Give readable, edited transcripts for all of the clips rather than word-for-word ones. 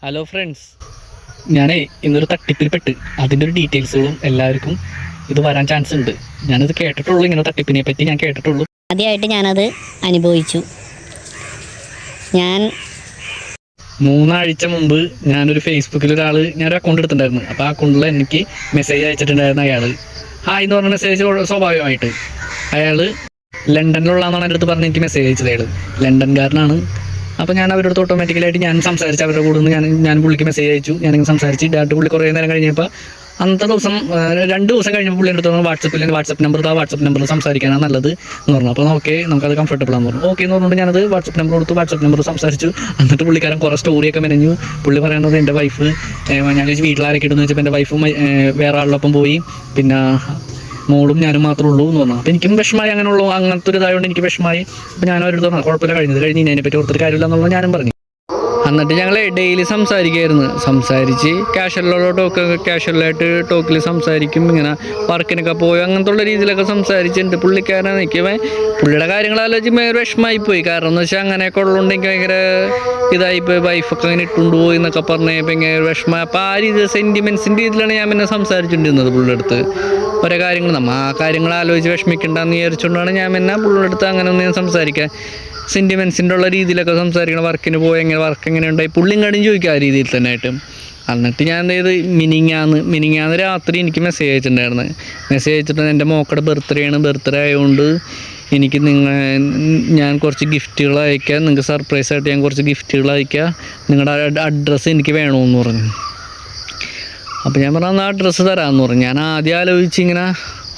Hello friends, ഞാനേ ഇന്നൊരു തട്ടിപ്പിൽ പെട്ട് അതിൻ്റെ ഒരു ഡീറ്റെയിൽസുകളും എല്ലാവർക്കും ഇത് വരാൻ ചാൻസ് ഉണ്ട്. ഞാനത് കേട്ടിട്ടുള്ളൂ, ഇങ്ങനെ തട്ടിപ്പിനെ പറ്റി ഞാൻ കേട്ടിട്ടുള്ളൂ. ആദ്യമായിട്ട് ഞാനത് അനുഭവിച്ചു. ഞാൻ 3 ആഴ്ച മുമ്പ് ഞാനൊരു ഫേസ്ബുക്കിൽ ഞാനൊരു അക്കൗണ്ട് എടുത്തിട്ടുണ്ടായിരുന്നു. അപ്പോൾ ആ അക്കൗണ്ടിൽ എനിക്ക് മെസ്സേജ് അയച്ചിട്ടുണ്ടായിരുന്ന അയാൾ ഹായ് എന്ന് പറഞ്ഞ മെസ്സേജ് സ്വാഭാവികമായിട്ട് അയാൾ ലണ്ടനിലുള്ളതെന്നാണ് എൻ്റെ അടുത്ത് പറഞ്ഞ് എനിക്ക് മെസ്സേജ് അയച്ചത്. അയാൾ ലണ്ടൻകാരനാണ്. അപ്പോൾ ഞാൻ അവരുടെ അടുത്ത് ഓട്ടോമാറ്റിക്കലായിട്ട് ഞാൻ സംസാരിച്ച് അവരുടെ കൂടെ നിന്ന് ഞാൻ പുള്ളിക്ക് മെസ്സേജ് അയച്ചു. ഞാനിങ്ങനെ സംസാരിച്ച് ഡയറക്റ്റ് പുള്ളി കുറേ നേരം കഴിഞ്ഞപ്പോൾ അന്നത്തെ ദിവസം 2 ദിവസം കഴിഞ്ഞപ്പോൾ പുള്ളി എൻ്റെ അടുത്ത് വാട്സപ്പ് നമ്പറിൽ സംസാരിക്കാനാണ് നല്ലത് എന്ന് പറഞ്ഞു. അപ്പോൾ ഓക്കെ, നമുക്കത് കംഫർട്ടബിൾ ആണെന്ന് പറഞ്ഞു. ഓക്കെ എന്ന് പറഞ്ഞിട്ട് ഞാനത് വാട്സപ്പ് നമ്പർ കൊടുത്തു. വാട്സപ്പ് നമ്പർ സംസാരിച്ചു. എന്നിട്ട് പുള്ളിക്കാരൻ കുറേ സ്റ്റോറിയൊക്കെ മെനഞ്ഞു. പുള്ളി പറയുന്നത് എൻ്റെ വൈഫ്, ഞാൻ വീട്ടിലാരൊക്കെ ഇടുന്നു വെച്ചപ്പോൾ എൻ്റെ വൈഫും വേറെ ആളുടെ പോയി, പിന്നെ മോളും ഞാനും മാത്രമേ ഉള്ളൂ എന്ന് പറഞ്ഞു. അപ്പോൾ എനിക്കും വിഷമായി, അങ്ങനത്തെ ഒരു ഇതായതുകൊണ്ട് എനിക്ക് വിഷമായി. അപ്പോൾ ഞാൻ അവരോട് പറഞ്ഞു കുഴപ്പമില്ല, കഴിഞ്ഞ് അതിനെപ്പറ്റി ഓർത്തിട്ട് കാര്യമില്ല എന്നുള്ളത് ഞാനും പറഞ്ഞു. എന്നിട്ട് ഞങ്ങൾ ഡെയിലി സംസാരിച്ച് കാഷ്വലായിട്ട് ടോക്കിൽ സംസാരിക്കും. ഇങ്ങനെ വർക്കിനൊക്കെ പോയി അങ്ങനത്തെ ഉള്ള രീതിയിലൊക്കെ സംസാരിച്ചിട്ടുണ്ട്. പുള്ളിക്കാരനെ നിൽക്കുമ്പോൾ പുള്ളിയുടെ കാര്യങ്ങൾ ആലോചിക്കുമ്പോൾ ഭയങ്കര വിഷമമായിപ്പോയി. കാരണം എന്ന് വെച്ചാൽ അങ്ങനെയൊക്കെ ഉള്ളതുകൊണ്ട് എനിക്ക് ഭയങ്കര ഇതായിപ്പോയി. വൈഫൊക്കെ അങ്ങനെ ഇട്ടുകൊണ്ടുപോയി എന്നൊക്കെ പറഞ്ഞപ്പോൾ ഭയങ്കര വിഷമം. അപ്പോൾ ആ രീതിയിൽ സെൻറ്റിമെൻസിൻ്റെ രീതിയിലാണ് ഞാൻ പിന്നെ സംസാരിച്ചുകൊണ്ടിരുന്നത് പുള്ളിയുടെ അടുത്ത്. ഓരോ കാര്യങ്ങൾ ആ കാര്യങ്ങൾ ആലോചിച്ച് വിഷമിക്കണ്ടെന്ന് വിചാരിച്ചുകൊണ്ടാണ് ഞാൻ പിന്നെ പുള്ളിയുടെ അടുത്ത് അങ്ങനെ ഒന്നും സംസാരിക്കാൻ സെൻറ്റിമെൻസിൻ്റെ ഉള്ള രീതിയിലൊക്കെ സംസാരിക്കണം. വർക്കിന് പോയി വർക്ക് എങ്ങനെ ഉണ്ടായി പുള്ളിയും കടിയും ചോദിക്കുക ആ രീതിയിൽ തന്നെ ആയിട്ട്. എന്നിട്ട് ഞാൻ എന്ത് ചെയ്ത് മിനിങ്ങാന്ന് രാത്രി എനിക്ക് മെസ്സേജ് അയച്ചിട്ടുണ്ടായിരുന്നു. മെസ്സേജ് അയച്ചിട്ട് എൻ്റെ മോക്കടെ ബർത്ത്ഡേ ആയതുകൊണ്ട് എനിക്ക് ഞാൻ കുറച്ച് ഗിഫ്റ്റുകൾ അയക്കാം, നിങ്ങൾക്ക് സർപ്രൈസായിട്ട് ഞാൻ കുറച്ച് ഗിഫ്റ്റുകൾ അയക്കാം, നിങ്ങളുടെ അഡ്രസ്സ് എനിക്ക് വേണമെന്ന് പറഞ്ഞു. അപ്പോൾ ഞാൻ പറഞ്ഞു ആ അഡ്രസ്സ് തരാമെന്ന് പറഞ്ഞു. ഞാൻ ആദ്യം ആലോചിച്ചിങ്ങനെ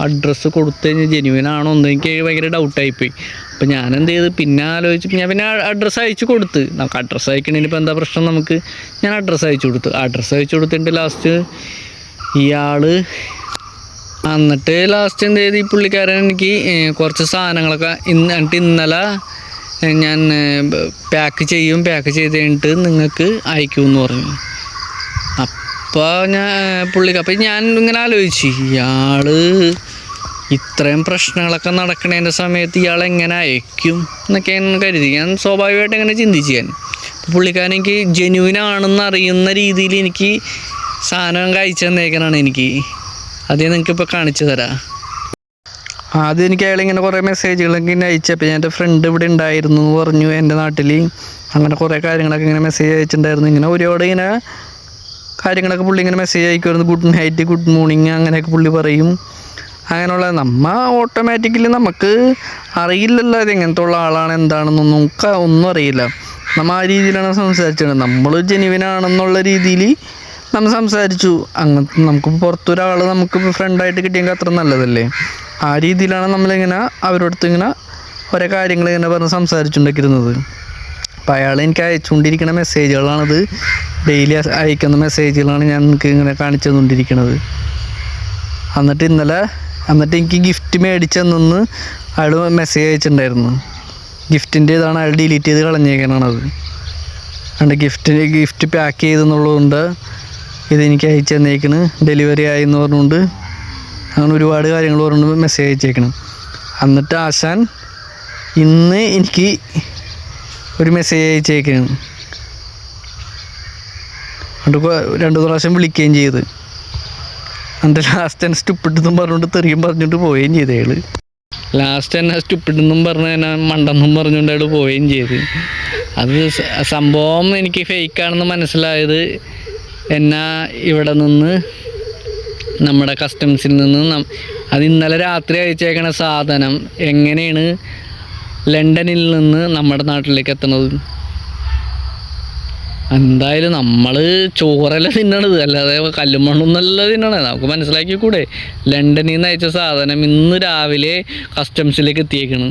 അഡ്രസ്സ് കൊടുത്തു കഴിഞ്ഞാൽ ജെന്യുവനാണോ എന്ന് എനിക്ക് ഭയങ്കര ഡൗട്ടായിപ്പോയി. അപ്പോൾ ഞാൻ എന്ത് ചെയ്ത് പിന്നെ ആലോചിച്ച് ഞാൻ പിന്നെ അഡ്രസ്സ് അയച്ചു കൊടുത്ത്. നമുക്ക് അഡ്രസ്സ് അയക്കണതിന് ഇപ്പോൾ എന്താ പ്രശ്നം, ഞാൻ അഡ്രസ്സ് അയച്ചു കൊടുത്തിട്ട് ലാസ്റ്റ് ഇയാൾ എന്നിട്ട് ലാസ്റ്റ് എന്ത് ചെയ്ത് ഈ പുള്ളിക്കാരൻ എനിക്ക് കുറച്ച് സാധനങ്ങളൊക്കെ ഇന്നലെ ഞാൻ പാക്ക് ചെയ്ത് കഴിഞ്ഞിട്ട് നിങ്ങൾക്ക് അയക്കുമെന്ന് പറഞ്ഞു. അപ്പോൾ ഞാൻ ഇങ്ങനെ ആലോചിച്ച് ഇയാൾ ഇത്രയും പ്രശ്നങ്ങളൊക്കെ നടക്കണതിൻ്റെ സമയത്ത് ഇയാൾ എങ്ങനെ അയക്കും എന്നൊക്കെ കരുതി. ഞാൻ സ്വാഭാവികമായിട്ട് എങ്ങനെ ചിന്തിച്ചു. പുള്ളിക്കാരൻ എനിക്ക് ജെന്യുവിനാണെന്ന് അറിയുന്ന രീതിയിൽ എനിക്ക് സാധനം അയച്ചു തന്നേക്കാനാണ്. അതേ നിങ്ങൾക്കിപ്പോൾ കാണിച്ചു തരാം. ആദ്യം എനിക്ക് അയാളിങ്ങനെ കുറേ മെസ്സേജുകളൊക്കെ ഇങ്ങനെ അയച്ചപ്പോൾ ഞാൻ എൻ്റെ ഫ്രണ്ട് ഇവിടെ ഉണ്ടായിരുന്നു എന്ന് പറഞ്ഞു എൻ്റെ നാട്ടിൽ. അങ്ങനെ കുറേ കാര്യങ്ങളൊക്കെ ഇങ്ങനെ മെസ്സേജ് അയച്ചിട്ടുണ്ടായിരുന്നു. ഇങ്ങനെ ഒരുപാട് ഇങ്ങനെ കാര്യങ്ങളൊക്കെ പുള്ളി ഇങ്ങനെ മെസ്സേജ് അയക്കുമായിരുന്നു. ഗുഡ് നൈറ്റ്, ഗുഡ് മോർണിംഗ് അങ്ങനെയൊക്കെ പുള്ളി പറയും. അങ്ങനെയുള്ള ഓട്ടോമാറ്റിക്കലി നമുക്ക് അറിയില്ലല്ലോ അത് എങ്ങനത്തെ ഉള്ള ആളാണ് എന്താണെന്നൊന്നും ഒന്നും അറിയില്ല. ആ രീതിയിലാണ് സംസാരിച്ചത്. നമ്മൾ ജെന്യുവിനാണെന്നുള്ള രീതിയിൽ നമ്മൾ സംസാരിച്ചു. അങ്ങനത്തെ നമുക്ക് പുറത്തൊരാൾ നമുക്ക് ഫ്രണ്ടായിട്ട് കിട്ടിയെങ്കിൽ അത്ര നല്ലതല്ലേ. ആ രീതിയിലാണ് നമ്മളിങ്ങനെ അവരോടത്ത് ഇങ്ങനെ ഓരോ കാര്യങ്ങൾ ഇങ്ങനെ പറഞ്ഞ് സംസാരിച്ചുകൊണ്ടിരിക്കുന്നത്. അപ്പോൾ അയാൾ എനിക്ക് അയച്ചുകൊണ്ടിരിക്കുന്ന മെസ്സേജുകളാണിത്. ഡെയിലി അയക്കുന്ന മെസ്സേജുകളാണ് ഞാൻ എനിക്ക് ഇങ്ങനെ കാണിച്ചു തന്നുകൊണ്ടിരിക്കുന്നത്. എന്നിട്ട് എനിക്ക് ഗിഫ്റ്റ് മേടിച്ചെന്ന് അയാൾ മെസ്സേജ് അയച്ചിട്ടുണ്ടായിരുന്നു. ഗിഫ്റ്റിൻ്റെ ഇതാണ് അയാൾ ഡിലീറ്റ് ചെയ്ത് കളഞ്ഞേക്കാനാണത്. അതുകൊണ്ട് ഗിഫ്റ്റ് പാക്ക് ചെയ്തെന്നുള്ളതുകൊണ്ട് ഇതെനിക്ക് അയച്ചു തന്നേക്കണ്, ഡെലിവറി ആയി എന്ന് പറഞ്ഞുകൊണ്ട് അങ്ങനെ ഒരുപാട് കാര്യങ്ങൾ പറഞ്ഞുകൊണ്ട് മെസ്സേജ് അയച്ചേക്കണം. എന്നിട്ട് ആശാൻ ഇന്ന് എനിക്ക് ഒരു മെസ്സേജ് അയച്ചേക്കാണ്. എന്നിട്ട് 2 പ്രാവശ്യം വിളിക്കുകയും ചെയ്ത്. എന്നിട്ട് ലാസ്റ്റ് എന്നെ സ്റ്റുപ്പിഡെന്നും പറഞ്ഞുകൊണ്ട് തെറിയും പറഞ്ഞിട്ട് പോവുകയും ചെയ്ത് അയാൾ. ലാസ്റ്റ് എന്നെ സ്റ്റുപ്പിഡെന്നും പറഞ്ഞ് എന്നെ മണ്ടെന്നും പറഞ്ഞുകൊണ്ട് അയാൾ പോവുകയും ചെയ്ത്. അത് സംഭവം എനിക്ക് ഫേക്കാണെന്ന് മനസ്സിലായത് എന്നാ ഇവിടെ നിന്ന് നമ്മുടെ കസ്റ്റംസിൽ നിന്ന് അത് ഇന്നലെ രാത്രി അയച്ചേക്കണ സാധനം എങ്ങനെയാണ് ലണ്ടനിൽ നിന്ന് നമ്മുടെ നാട്ടിലേക്ക് എത്തണത്. എന്തായാലും നമ്മൾ ചോറല്ല തിന്നണത്, അല്ലാതെ കല്ലും മണ്ണൊന്നല്ല തിന്നണത്. നമുക്ക് മനസ്സിലാക്കി കൂടെ. ലണ്ടനിൽ നിന്ന് അയച്ച സാധനം ഇന്ന് രാവിലെ കസ്റ്റംസിലേക്ക് എത്തിയേക്കണ്.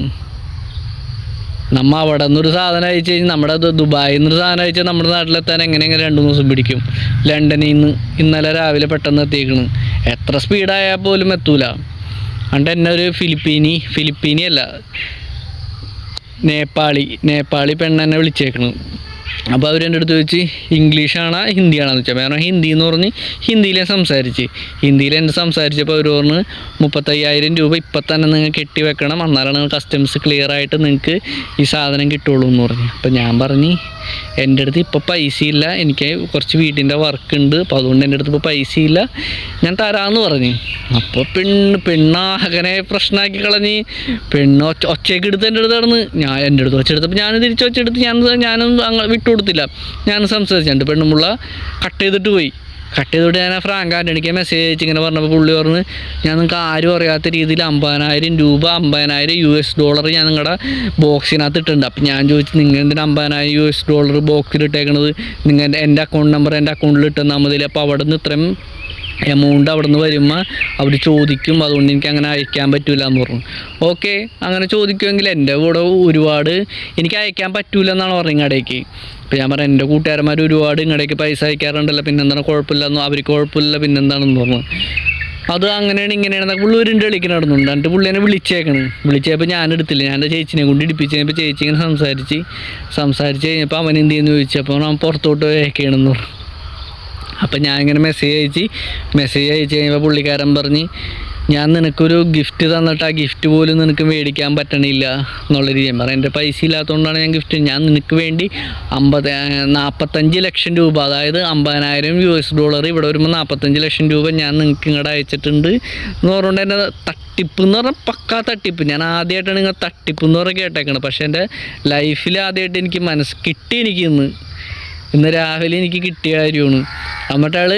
അവിടെ നിന്നൊരു സാധനം അയച്ചു കഴിഞ്ഞാൽ നമ്മുടെ ദുബായിൽ നിന്നൊരു സാധനം അയച്ചാൽ നമ്മുടെ നാട്ടിലെത്താൻ എങ്ങനെ 2 ദിവസം പിടിക്കും. ലണ്ടനിൽ നിന്ന് ഇന്നലെ രാവിലെ പെട്ടെന്ന് എത്തിയേക്കണ്. എത്ര സ്പീഡായാൽ പോലും എത്തൂല. അതുകൊണ്ട് എന്നെ ഒരു ഫിലിപ്പീനി അല്ല നേപ്പാളി പെണ്ണെന്നെ വിളിച്ചേക്കണ്. അപ്പോൾ അവരെൻ്റെ അടുത്ത് ചോദിച്ച് ഇംഗ്ലീഷാണോ ഹിന്ദിയാണെന്ന് വെച്ചാൽ ഞാൻ ഹിന്ദി എന്ന് പറഞ്ഞ് ഹിന്ദിയിലെ സംസാരിച്ച് ഹിന്ദിയിൽ എൻ്റെ സംസാരിച്ചപ്പോൾ അവർ പറഞ്ഞ് 35,000 രൂപ ഇപ്പം തന്നെ നിങ്ങൾ കെട്ടി വെക്കണം, എന്നാലാണ് നിങ്ങൾ കസ്റ്റംസ് ക്ലിയർ ആയിട്ട് നിങ്ങൾക്ക് ഈ സാധനം കിട്ടുള്ളൂ എന്ന് പറഞ്ഞു. അപ്പോൾ ഞാൻ പറഞ്ഞ് എൻ്റെ അടുത്ത് ഇപ്പോൾ പൈസ ഇല്ല, എനിക്ക് കുറച്ച് വീട്ടിൻ്റെ വർക്ക് ഉണ്ട്, അപ്പോൾ അതുകൊണ്ട് എൻ്റെ അടുത്ത് ഇപ്പോൾ പൈസ ഇല്ല, ഞാൻ തരാമെന്ന് പറഞ്ഞു. അപ്പോൾ പെണ്ണാകനെ പ്രശ്നമാക്കി കളഞ്ഞ് ഒച്ചയൊക്കെ എടുത്ത് എൻ്റെ അടുത്ത് നടന്ന് എൻ്റെ അടുത്ത് ഒച്ചെടുത്തപ്പോൾ ഞാൻ തിരിച്ച് ഒച്ചെടുത്ത് ഞാനും വിട്ടു കൊടുത്തില്ല. ഞാൻ സംസാരിച്ചിട്ടുണ്ട്. പെണ്ണുമുള്ള കട്ട് ചെയ്തിട്ട് പോയി. കട്ട് ചെയ്തിട്ട് ഞാൻ ഫ്രാങ്ക് ആൻ്റണിക്ക് മെസ്സേജ് അയച്ച് ഇങ്ങനെ പറഞ്ഞപ്പോൾ പുള്ളി പറഞ്ഞ് ഞാൻ നിങ്ങൾക്ക് ആരും അറിയാത്ത രീതിയിൽ 50,000 രൂപ $50,000 ഞാൻ നിങ്ങളുടെ ബോക്സിനകത്ത് ഇട്ടിട്ടുണ്ട്. അപ്പം ഞാൻ ചോദിച്ചു നിങ്ങൾ എന്തിനാ $50,000 ബോക്സിലിട്ടേക്കണത്, നിങ്ങൾ എൻ്റെ അക്കൗണ്ട് നമ്പർ എൻ്റെ അക്കൗണ്ടിൽ ഇട്ടെന്നാൽ മതി. അപ്പോൾ അവിടെ നിന്ന് ഇത്രയും എമൗണ്ട് അവിടെ നിന്ന് വരുമ്പോൾ അവർ ചോദിക്കും, അതുകൊണ്ട് എനിക്ക് അങ്ങനെ അയക്കാൻ പറ്റില്ല എന്ന് പറഞ്ഞു. ഓക്കെ, അങ്ങനെ ചോദിക്കുമെങ്കിൽ എൻ്റെ കൂടെ ഒരുപാട് എനിക്ക് അയക്കാൻ പറ്റില്ല എന്നാണ് പറഞ്ഞത് ഇങ്ങടേക്ക്. അപ്പോൾ ഞാൻ പറഞ്ഞു എൻ്റെ കൂട്ടുകാരന്മാർ ഒരുപാട് ഇങ്ങടേക്ക് പൈസ അയക്കാറുണ്ടല്ലോ, പിന്നെന്താണ് കുഴപ്പമില്ലെന്നോ, അവർക്ക് കുഴപ്പമില്ല പിന്നെന്താണെന്ന് പറഞ്ഞു. അത് അങ്ങനെയാണ് ഇങ്ങനെയാണെന്നൊക്കെ പുള്ളി ഒരു കളിക്ക് നടന്നുണ്ട്. എന്നിട്ട് പുള്ളി എന്നെ വിളിച്ചപ്പോൾ ഞാൻ എടുത്തില്ല, ഞാൻ എൻ്റെ ചേച്ചിനെ കൊണ്ട് ഇടിപ്പിച്ച് കഴിഞ്ഞപ്പോൾ ചേച്ചി ഇങ്ങനെ സംസാരിച്ച് കഴിഞ്ഞപ്പോൾ അവൻ എന്ത് ചെയ്യുന്നു ചോദിച്ചപ്പോൾ അവൻ പുറത്തോട്ട് അയക്കണമെന്ന് പറഞ്ഞു. അപ്പം ഞാൻ ഇങ്ങനെ മെസ്സേജ് അയച്ച് കഴിഞ്ഞപ്പോൾ പുള്ളിക്കാരൻ പറഞ്ഞ് ഞാൻ നിനക്കൊരു ഗിഫ്റ്റ് തന്നിട്ട് ആ ഗിഫ്റ്റ് പോലും നിനക്ക് മേടിക്കാൻ പറ്റണില്ല എന്നുള്ള രീതി. ഞാൻ എൻ്റെ പൈസ ഇല്ലാത്തതുകൊണ്ടാണ് ഞാൻ നിനക്ക് വേണ്ടി 45 ലക്ഷം രൂപ, അതായത് $50,000 ഇവിടെ വരുമ്പോൾ 45 ലക്ഷം രൂപ ഞാൻ നിങ്ങൾക്ക് ഇങ്ങോട്ട് അയച്ചിട്ടുണ്ട് എന്ന് പറഞ്ഞുകൊണ്ട് എൻ്റെ തട്ടിപ്പ് എന്ന് പറഞ്ഞാൽ പക്കാ തട്ടിപ്പ്. ഞാൻ ആദ്യമായിട്ടാണ് നിങ്ങൾ തട്ടിപ്പ് എന്ന് പറഞ്ഞാൽ കേട്ടേക്കണം. പക്ഷേ എൻ്റെ ലൈഫിൽ ആദ്യമായിട്ട് എനിക്ക് കിട്ടി. എനിക്ക് ഇന്ന് രാവിലെ എനിക്ക് കിട്ടിയ കാര്യമാണ്. എന്നിട്ടാൾ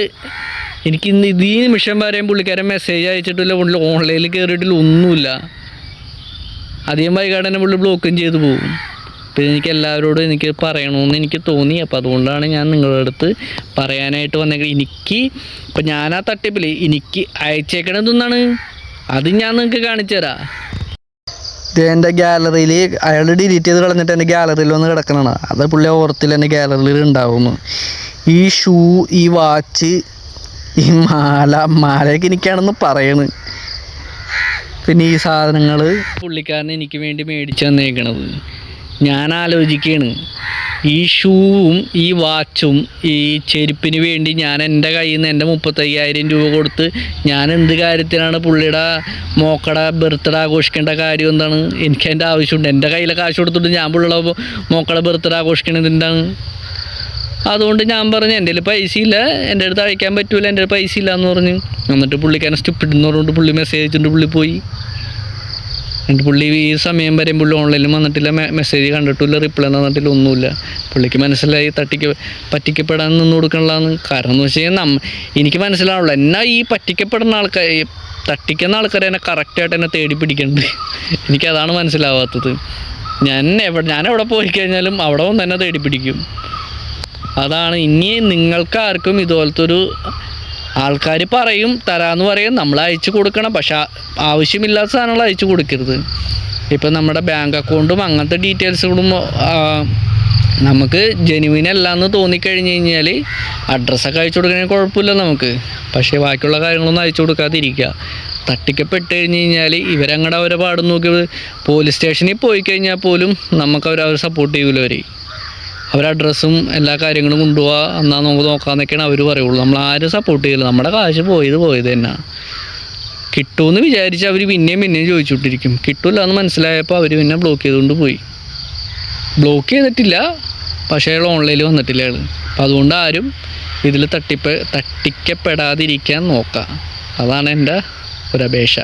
എനിക്ക് ഇന്ന് ഈ നിമിഷം വരെയും പുള്ളിക്കാരൻ മെസ്സേജ് അയച്ചിട്ടില്ല, പുള്ളി ഓൺലൈനിൽ കയറിയിട്ടില്ല, ഒന്നുമില്ല. അധികം വൈകാതെ തന്നെ പുള്ളി ബ്ലോക്കും ചെയ്ത് പോകും. അപ്പോൾ എനിക്ക് എല്ലാവരോടും എനിക്ക് പറയണമെന്ന് എനിക്ക് തോന്നി. അപ്പോൾ അതുകൊണ്ടാണ് ഞാൻ നിങ്ങളുടെ അടുത്ത് പറയാനായിട്ട് വന്നേക്കുന്നത്. ഇപ്പം ഞാൻ ആ തട്ടിപ്പിൽ എനിക്ക് അയച്ചേക്കണതെന്നാണ് അത് ഞാൻ നിങ്ങൾക്ക് കാണിച്ചു തരാം. ഇത് എൻ്റെ ഗാലറിയിൽ അയാൾ ഡിലീറ്റ് ചെയ്ത് കളഞ്ഞിട്ട് എൻ്റെ ഗാലറിയിൽ വന്ന് കിടക്കണതാണ്. അത് പുള്ളി ഓർത്തിൽ എൻ്റെ ഗാലറിയിൽ ഉണ്ടാവുന്നു. ഈ ഷൂ, ഈ വാച്ച്, ഈ മാലയൊക്കെ എനിക്കാണെന്ന് പറയണ്. പിന്നെ ഈ സാധനങ്ങൾ പുള്ളിക്കാരൻ എനിക്ക് വേണ്ടി മേടിച്ച് തന്നേക്കണത്. ഞാൻ ആലോചിക്കുകയാണ്, ഈ ഷൂവും ഈ വാച്ചും ഈ ചെരുപ്പിന് വേണ്ടി ഞാൻ എൻ്റെ കയ്യിൽ നിന്ന് എൻ്റെ 35,000 രൂപ കൊടുത്ത് ഞാൻ എന്ത് കാര്യത്തിനാണ് പുള്ളിയുടെ മോക്കടെ ബർത്ത്ഡേ ആഘോഷിക്കേണ്ട കാര്യം എന്താണ്? എനിക്ക് അതിൻ്റെ ആവശ്യമുണ്ട്. എൻ്റെ കയ്യിലെ കാശ് കൊടുത്തിട്ട് ഞാൻ പുള്ളിയുടെ മോക്കടെ ബർത്ത്ഡേ ആഘോഷിക്കണത് എന്താണ്? അതുകൊണ്ട് ഞാൻ പറഞ്ഞു എൻ്റെ കയ്യിൽ പൈസ ഇല്ല, എൻ്റെ അടുത്ത് അയക്കാൻ പറ്റൂല, എൻ്റെ പൈസ ഇല്ല എന്ന് പറഞ്ഞു. എന്നിട്ട് പുള്ളിക്കാരൻ സ്റ്റുപ്പിഡ് എന്ന് പറഞ്ഞുകൊണ്ട് പുള്ളി മെസ്സേജ് അയച്ചിട്ട് പുള്ളി പോയി. എന്നിട്ട് പുള്ളി ഈ സമയം വരെയും പുള്ളി ഓൺലൈനിലും വന്നിട്ടില്ല, മെസ്സേജ് കണ്ടിട്ടില്ല, റിപ്ലൈ തന്നിട്ടില്ല, ഒന്നുമില്ല. പുള്ളിക്ക് മനസ്സിലായി പറ്റിക്കപ്പെടാൻ നിന്ന് കൊടുക്കണല്ലാന്ന്. കാരണം എന്ന് വെച്ച് കഴിഞ്ഞാൽ എനിക്ക് മനസ്സിലാവുള്ളൂ, എന്നാൽ ഈ പറ്റിക്കപ്പെടുന്ന ആൾക്കാർ, തട്ടിക്കുന്ന ആൾക്കാരെ എന്നെ കറക്റ്റായിട്ട് എന്നെ തേടി പിടിക്കുന്നുണ്ട്. എനിക്കതാണ് മനസ്സിലാവാത്തത്. ഞാൻ എവിടെ പോയി കഴിഞ്ഞാലും അവിടെ വന്ന് തന്നെ തേടി പിടിക്കും. അതാണ്. ഇനി നിങ്ങൾക്ക് ആർക്കും ഇതുപോലത്തെ ഒരു ആൾക്കാർ തരാമെന്ന് പറയും, നമ്മൾ അയച്ചു കൊടുക്കണം. പക്ഷെ ആവശ്യമില്ലാത്ത സാധനങ്ങൾ അയച്ചു കൊടുക്കരുത്. ഇപ്പം നമ്മുടെ ബാങ്ക് അക്കൗണ്ടും അങ്ങനത്തെ ഡീറ്റെയിൽസുകളും നമുക്ക് ജെനുവിൻ അല്ലാന്ന് തോന്നിക്കഴിഞ്ഞ് കഴിഞ്ഞാൽ അഡ്രസ്സൊക്കെ അയച്ചു കൊടുക്കണമെങ്കിൽ കുഴപ്പമില്ല നമുക്ക്. പക്ഷേ ബാക്കിയുള്ള കാര്യങ്ങളൊന്നും അയച്ചു കൊടുക്കാതിരിക്കുക. തട്ടിക്കപ്പെട്ട് കഴിഞ്ഞ് കഴിഞ്ഞാൽ ഇവരങ്ങടെ അവരെ പാടും നോക്കി പോലീസ് സ്റ്റേഷനിൽ പോയി കഴിഞ്ഞാൽ പോലും നമുക്ക് അവർ സപ്പോർട്ട് ചെയ്യൂല. അവർ അഡ്രസ്സും എല്ലാ കാര്യങ്ങളും കൊണ്ടുപോവുക, എന്നാൽ നമുക്ക് നോക്കാമെന്നൊക്കെയാണ് അവർ പറയുള്ളൂ. നമ്മൾ ആരും സപ്പോർട്ട് ചെയ്യില്ല. നമ്മുടെ കാശ് പോയത് തന്നെ കിട്ടുമെന്ന് വിചാരിച്ച് അവർ പിന്നെയും ചോദിച്ചുകൊണ്ടിരിക്കും. കിട്ടില്ല എന്ന് മനസ്സിലായപ്പോൾ അവർ പിന്നെ ബ്ലോക്ക് ചെയ്തുകൊണ്ട് പോയി. ബ്ലോക്ക് ചെയ്തിട്ടില്ല, പക്ഷേ അയാൾ ഓൺലൈനിൽ വന്നിട്ടില്ല അയാൾ. അപ്പോൾ അതുകൊണ്ട് ആരും ഇതിൽ തട്ടിക്കപ്പെടാതിരിക്കാൻ നോക്കുക. അതാണ് എൻ്റെ ഒരപേക്ഷ.